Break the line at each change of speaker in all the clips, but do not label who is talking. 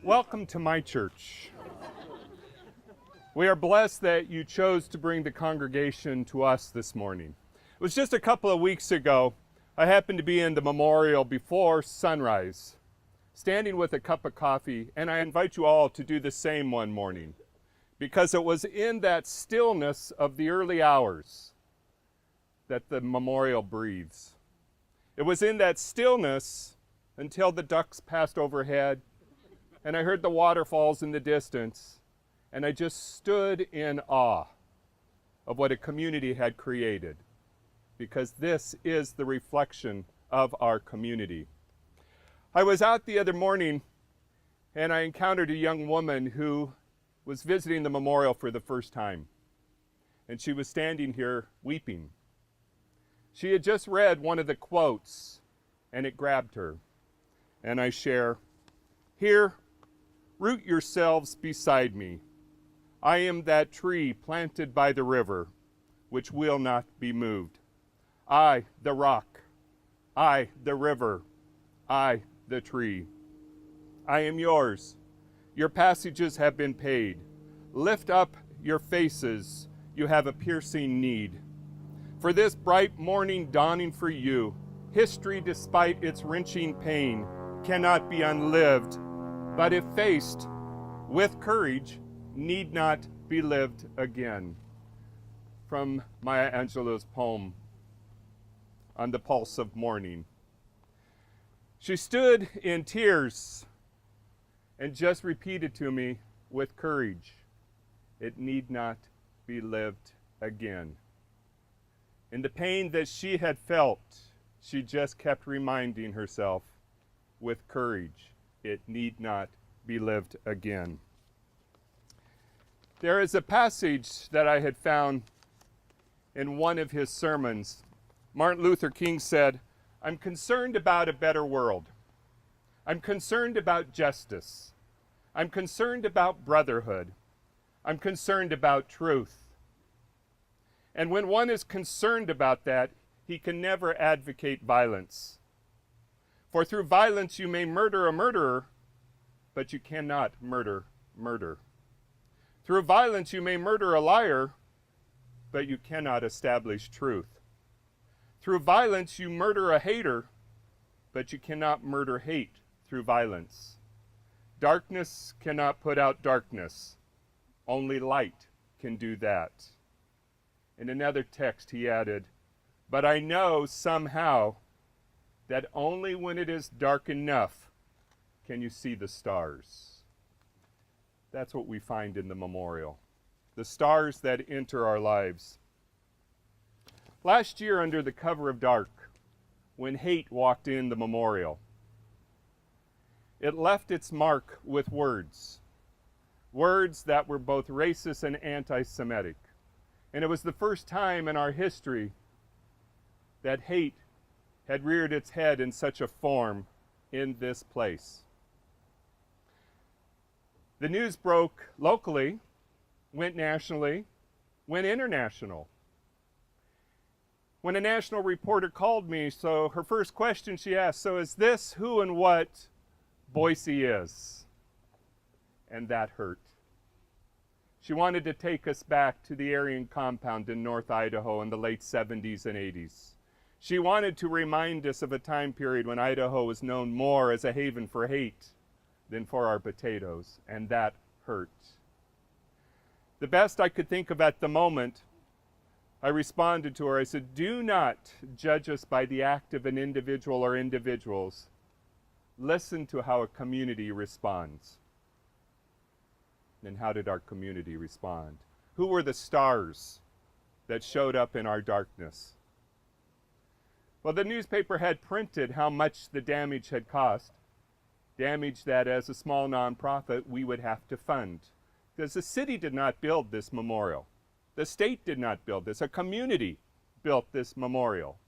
Welcome to my church. We are blessed that you chose to bring the congregation to us this morning. It was just a couple of weeks ago, I happened to be in the memorial before sunrise, standing with a cup of coffee, and I invite you all to do the same one morning, because it was in that stillness of the early hours that the memorial breathes. It was in that stillness until the ducks passed overhead, and I heard the waterfalls in the distance, and I just stood in awe of what a community had created, because this is the reflection of our community. I was out the other morning, and I encountered a young woman who was visiting the memorial for the first time, and she was standing here weeping. She had just read one of the quotes, and it grabbed her. And I share, "Here, root yourselves beside me. I am that tree planted by the river, which will not be moved. I, the rock. I, the river. I, the tree. I am yours. Your passages have been paid. Lift up your faces. You have a piercing need. For this bright morning dawning for you, history, despite its wrenching pain, cannot be unlived, but if faced with courage, need not be lived again." From Maya Angelou's poem, On the Pulse of Morning. She stood in tears and just repeated to me, with courage, it need not be lived again. In the pain that she had felt, she just kept reminding herself, with courage, it need not be lived again. There is a passage that I had found in one of his sermons. Martin Luther King said, "I'm concerned about a better world. I'm concerned about justice. I'm concerned about brotherhood. I'm concerned about truth." And when one is concerned about that, he can never advocate violence. For through violence you may murder a murderer, but you cannot murder murder. Through violence you may murder a liar, but you cannot establish truth. Through violence you murder a hater, but you cannot murder hate through violence. Darkness cannot put out darkness. Only light can do that. In another text he added, "But I know somehow that only when it is dark enough can you see the stars." That's what we find in the memorial, the stars that enter our lives. Last year, under the cover of dark, when hate walked in the memorial, it left its mark with words that were both racist and anti-Semitic. And it was the first time in our history that hate had reared its head in such a form in this place. The news broke locally, went nationally, went international. When a national reporter called me, so her first question she asked, "So is this who and what Boise is?" And that hurt. She wanted to take us back to the Aryan compound in North Idaho in the late 70s and 80s. She wanted to remind us of a time period when Idaho was known more as a haven for hate than for our potatoes, and that hurt. The best I could think of at the moment, I responded to her. I said, "Do not judge us by the act of an individual or individuals. Listen to how a community responds." And how did our community respond? Who were the stars that showed up in our darkness? Well, the newspaper had printed how much the damage had cost, damage that as a small nonprofit we would have to fund. Because the city did not build this memorial. The state did not build this. A community built this memorial.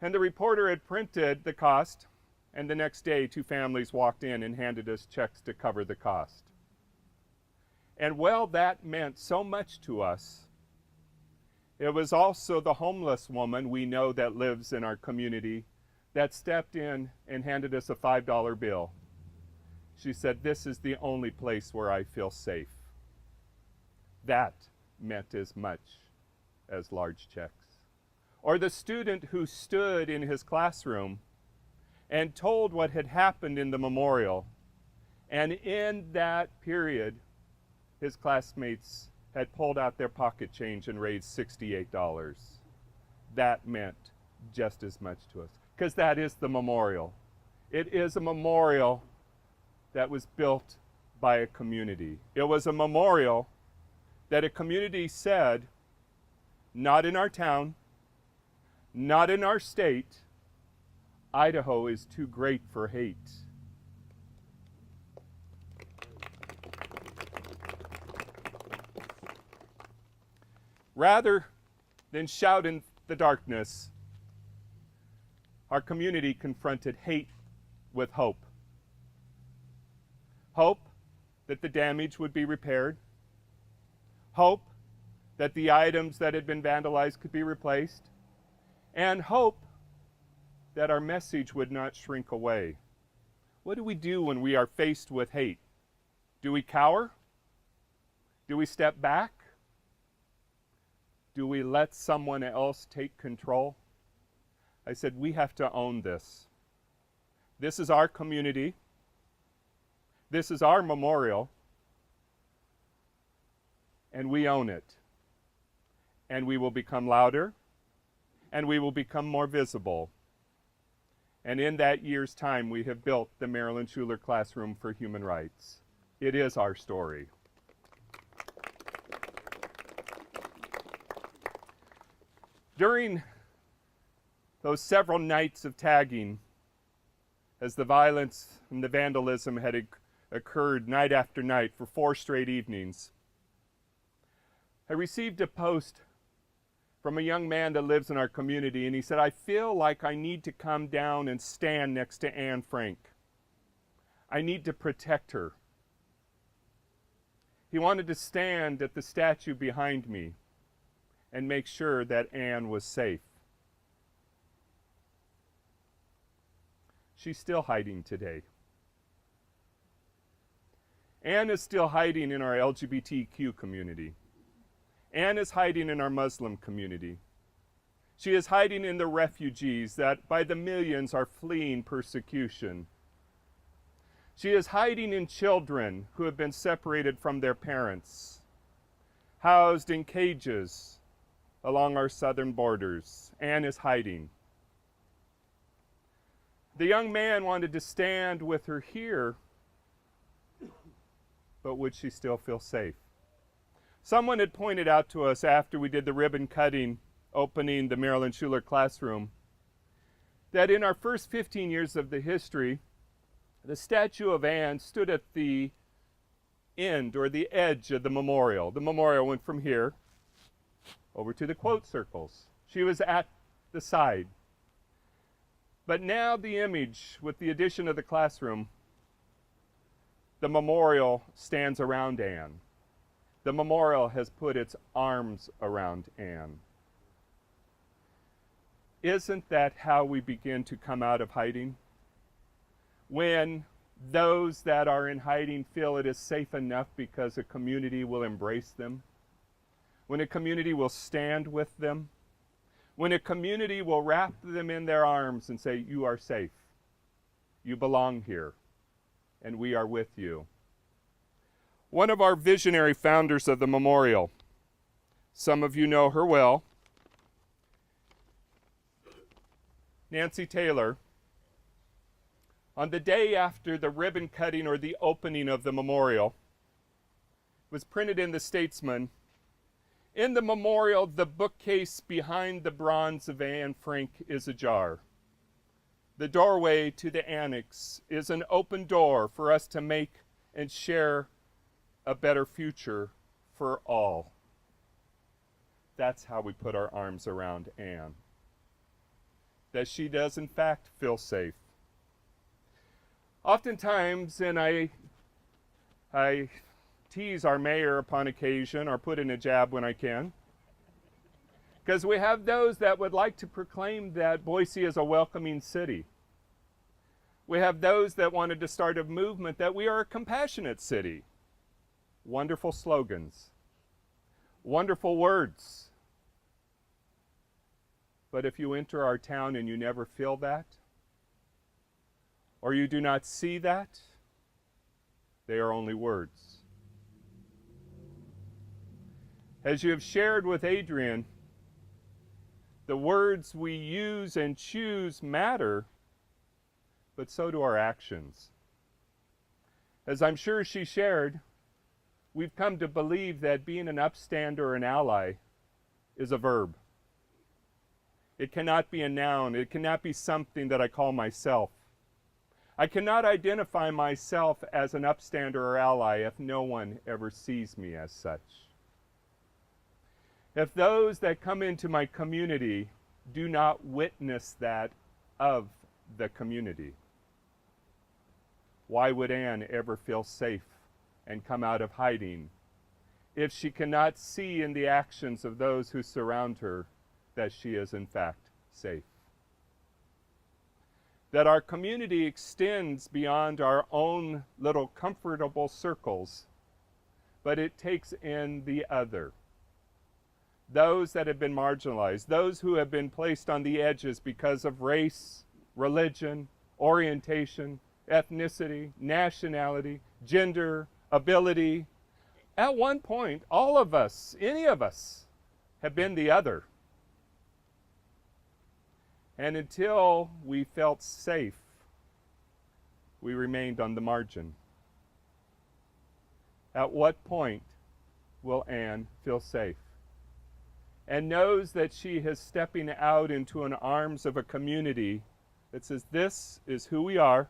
And the reporter had printed the cost, and the next day 2 families walked in and handed us checks to cover the cost. And well, that meant so much to us. It was also the homeless woman we know that lives in our community that stepped in and handed us a $5 bill She said, "This is the only place where I feel safe." That meant as much as large checks. Or the student who stood in his classroom and told what had happened in the memorial, and in that period, his classmates had pulled out their pocket change and raised $68. That meant just as much to us, because that is the memorial. It is a memorial that was built by a community. It was a memorial that a community said, not in our town, not in our state, Idaho is too great for hate. Rather than shout in the darkness, our community confronted hate with hope. Hope that the damage would be repaired. Hope that the items that had been vandalized could be replaced. And hope that our message would not shrink away. What do we do when we are faced with hate? Do we cower? Do we step back? Do we let someone else take control? I said, we have to own this. This is our community. This is our memorial. And we own it. And we will become louder. And we will become more visible. And in that year's time, we have built the Marilyn Schuler Classroom for Human Rights. It is our story. During those several nights of tagging, as the violence and the vandalism had occurred night after night for 4 straight evenings, I received a post from a young man that lives in our community, and he said, "I feel like I need to come down and stand next to Anne Frank. I need to protect her." He wanted to stand at the statue behind me and make sure that Anne was safe. She's still hiding today. Anne is still hiding in our LGBTQ community. Anne is hiding in our Muslim community. She is hiding in the refugees that by the millions are fleeing persecution. She is hiding in children who have been separated from their parents, housed in cages along our southern borders. Anne is hiding. The young man wanted to stand with her here, but would she still feel safe? Someone had pointed out to us after we did the ribbon cutting opening the Marilyn Schuler Classroom that in our first 15 years of the history, the statue of Anne stood at the end or the edge of the memorial. The memorial went from here over to the quote circles. She was at the side. But now the image, with the addition of the classroom, the memorial stands around Anne. The memorial has put its arms around Anne. Isn't that how we begin to come out of hiding? When those that are in hiding feel it is safe enough because a community will embrace them, when a community will stand with them, when a community will wrap them in their arms and say, "You are safe, you belong here, and we are with you." One of our visionary founders of the memorial, some of you know her well, Nancy Taylor, on the day after the ribbon cutting or the opening of the memorial, was printed in the Statesman. In the memorial, the bookcase behind the bronze of Anne Frank is ajar. The doorway to the annex is an open door for us to make and share a better future for all. That's how we put our arms around Anne. That she does in fact feel safe. Oftentimes, and I tease our mayor upon occasion or put in a jab when I can, because we have those that would like to proclaim that Boise is a welcoming city. We have those that wanted to start a movement that we are a compassionate city. Wonderful slogans, wonderful words. But if you enter our town and you never feel that, or you do not see that, they are only words. As you have shared with Adrian, the words we use and choose matter, but so do our actions. As I'm sure she shared, we've come to believe that being an upstander or an ally is a verb. It cannot be a noun. It cannot be something that I call myself. I cannot identify myself as an upstander or ally if no one ever sees me as such. If those that come into my community do not witness that of the community, why would Anne ever feel safe and come out of hiding if she cannot see in the actions of those who surround her that she is in fact safe? That our community extends beyond our own little comfortable circles, but it takes in the other. Those that have been marginalized, those who have been placed on the edges because of race, religion, orientation, ethnicity, nationality, gender, ability. At one point, all of us, any of us, have been the other. And until we felt safe, we remained on the margin. At what point will Anne feel safe and knows that she is stepping out into an arms of a community that says, this is who we are,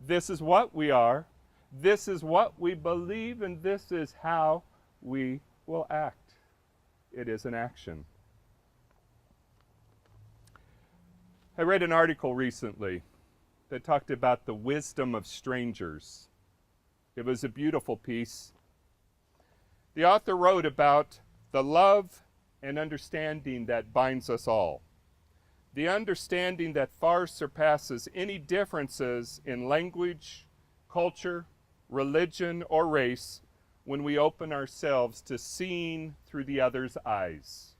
this is what we are, this is what we believe, and this is how we will act. It is an action. I read an article recently that talked about the wisdom of strangers. It was a beautiful piece. The author wrote about the love and understanding that binds us all. The understanding that far surpasses any differences in language, culture, religion, or race when we open ourselves to seeing through the other's eyes.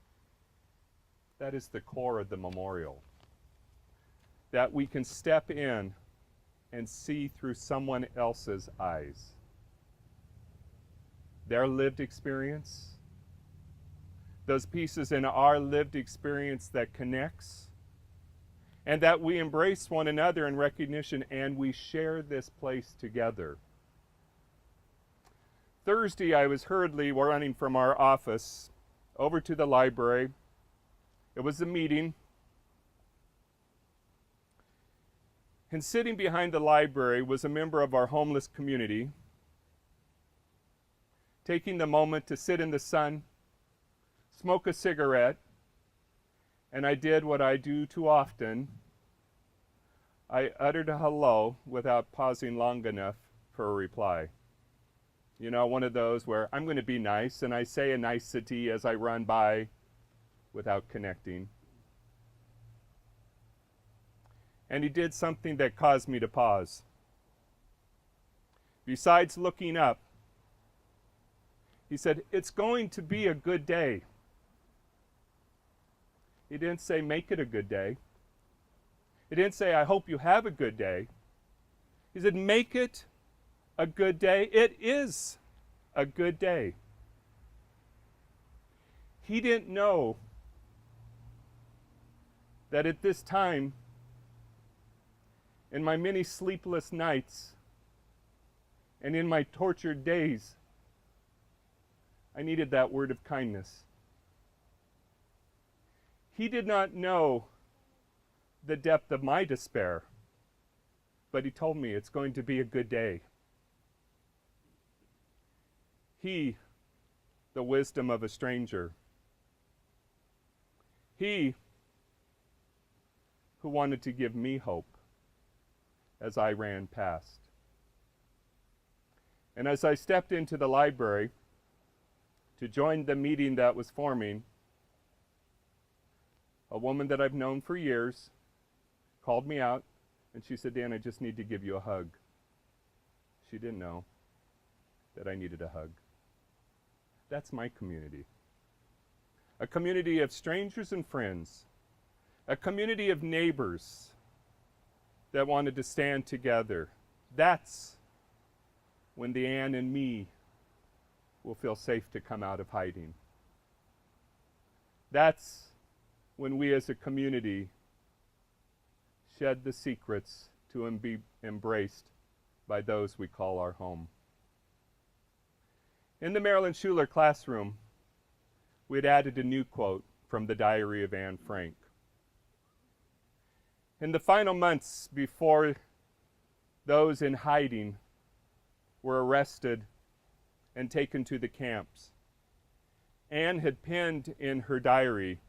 That is the core of the memorial. That we can step in and see through someone else's eyes. Their lived experience, those pieces in our lived experience that connects, and that we embrace one another in recognition and we share this place together. Thursday, I was hurriedly running from our office over to the library. It was a meeting. And sitting behind the library was a member of our homeless community, taking the moment to sit in the sun, smoke a cigarette, and I did what I do too often. I uttered a hello without pausing long enough for a reply. You know, one of those where I'm going to be nice, and I say a nicety as I run by without connecting. And he did something that caused me to pause. Besides looking up, he said, "It's going to be a good day." He didn't say, "Make it a good day." He didn't say, "I hope you have a good day." He said, "Make it a good day." It is a good day. He didn't know that at this time, in my many sleepless nights and in my tortured days, I needed that word of kindness. He did not know the depth of my despair, but he told me it's going to be a good day. He, the wisdom of a stranger. He who wanted to give me hope as I ran past. And as I stepped into the library to join the meeting that was forming, a woman that I've known for years called me out, And she said, Dan, I just need to give you a hug. She didn't know that I needed a hug. That's my community. A community of strangers and friends. A community of neighbors that wanted to stand together. That's when the Ann and me will feel safe to come out of hiding. That's when we as a community shed the secrets to be embraced by those we call our home. In the Marilyn Schuler classroom, we had added a new quote from the diary of Anne Frank. In the final months before those in hiding were arrested and taken to the camps, Anne had penned in her diary,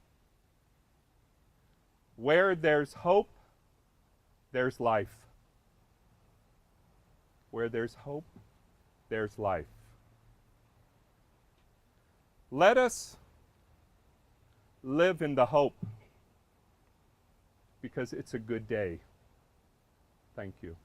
"Where there's hope, there's life. Where there's hope, there's life." Let us live in the hope, because it's a good day. Thank you.